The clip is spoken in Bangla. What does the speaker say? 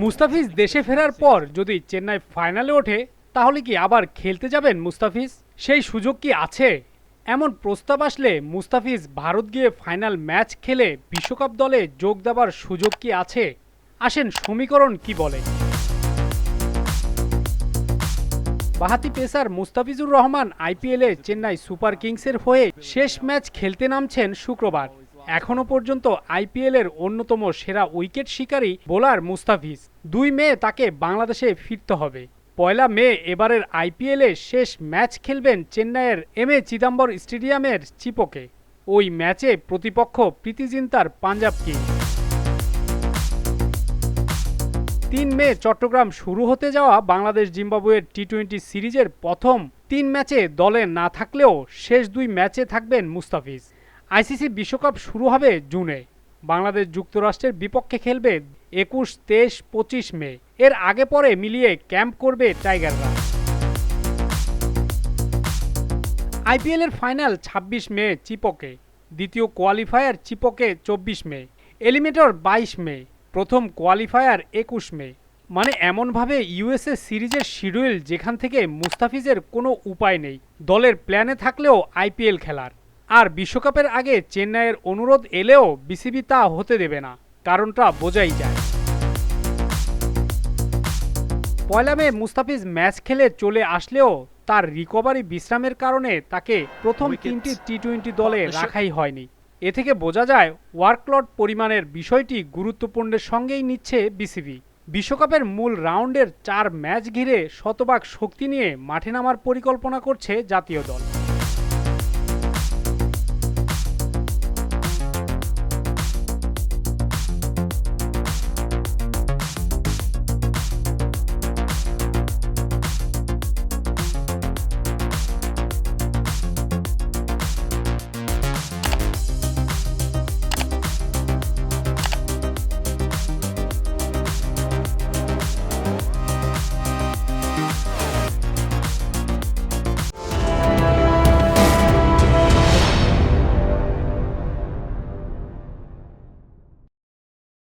মুস্তাফিজ দেশে ফেরার পর যদি চেন্নাই ফাইনালে ওঠে তাহলে কি আবার খেলতে যাবেন মুস্তাফিজ? সেই সুযোগ কি আছে? এমন প্রস্তাব আসলে মুস্তাফিজ ভারত গিয়ে ফাইনাল ম্যাচ খেলে বিশ্বকাপ দলে যোগ দেওয়ার সুযোগ কি আছে? আসেন সমীকরণ কি বলে। বাঁহাতি পেসার মুস্তাফিজুর রহমান আইপিএলে চেন্নাই সুপার কিংসের হয়ে শেষ ম্যাচ খেলতে নামছেন শুক্রবার। এখনো পর্যন্ত আইপিএলের অন্যতম সেরা উইকেট শিকারী বোলার মুস্তাফিজ। 2 মে তাকে বাংলাদেশে ফিরতে হবে। 1 মে এবারের আইপিএলে শেষ ম্যাচ খেলবেন চেন্নাইয়ের এম.এ. চিদাম্বর স্টেডিয়ামের চিপোকে। ওই ম্যাচে প্রতিপক্ষ প্রীতি জিন্তার পাঞ্জাব কিংস। 3 মে চট্টগ্রাম শুরু হতে যাওয়া বাংলাদেশ জিম্বাবুয়ের টি-20 সিরিজের প্রথম 3 ম্যাচে দলে না থাকলেও শেষ 2 ম্যাচে থাকবেন মুস্তাফিজ। আইসিসি বিশ্বকাপ শুরু হবে জুনে। বাংলাদেশ যুক্তরাষ্ট্রের বিপক্ষে খেলবে 21, 23, 25 মে। এর আগে পরে মিলিয়ে ক্যাম্প করবে টাইগাররা। আইপিএলের ফাইনাল 26 মে চিপোকে, দ্বিতীয় কোয়ালিফায়ার চিপোকে 24 মে, এলিমিনেটর 22 মে, প্রথম কোয়ালিফায়ার 21 মে। মানে এমনভাবে ইউএসএ সিরিজের শিডিউল যেখান থেকে মুস্তাফিজের কোনো উপায় নেই দলের প্ল্যানে থাকলেও আইপিএল খেলার। আর বিশ্বকাপের আগে চেন্নাইয়ের অনুরোধ এলেও বিসিবি তা হতে দেবে না, কারণটা বোঝাই যায়। 1 মে মুস্তাফিজ ম্যাচ খেলে চলে আসলেও তার রিকভারি বিশ্রামের কারণে তাকে প্রথম 3টি টি-20 দলে রাখাই হয়নি। এ থেকে বোঝা যায় ওয়ার্কলোড পরিমাণের বিষয়টি গুরুত্বপূর্ণের সঙ্গেই নিচ্ছে বিসিবি। বিশ্বকাপের মূল রাউন্ডের 4 ম্যাচ ঘিরে শতভাগ শক্তি নিয়ে মাঠে নামার পরিকল্পনা করছে জাতীয় দল।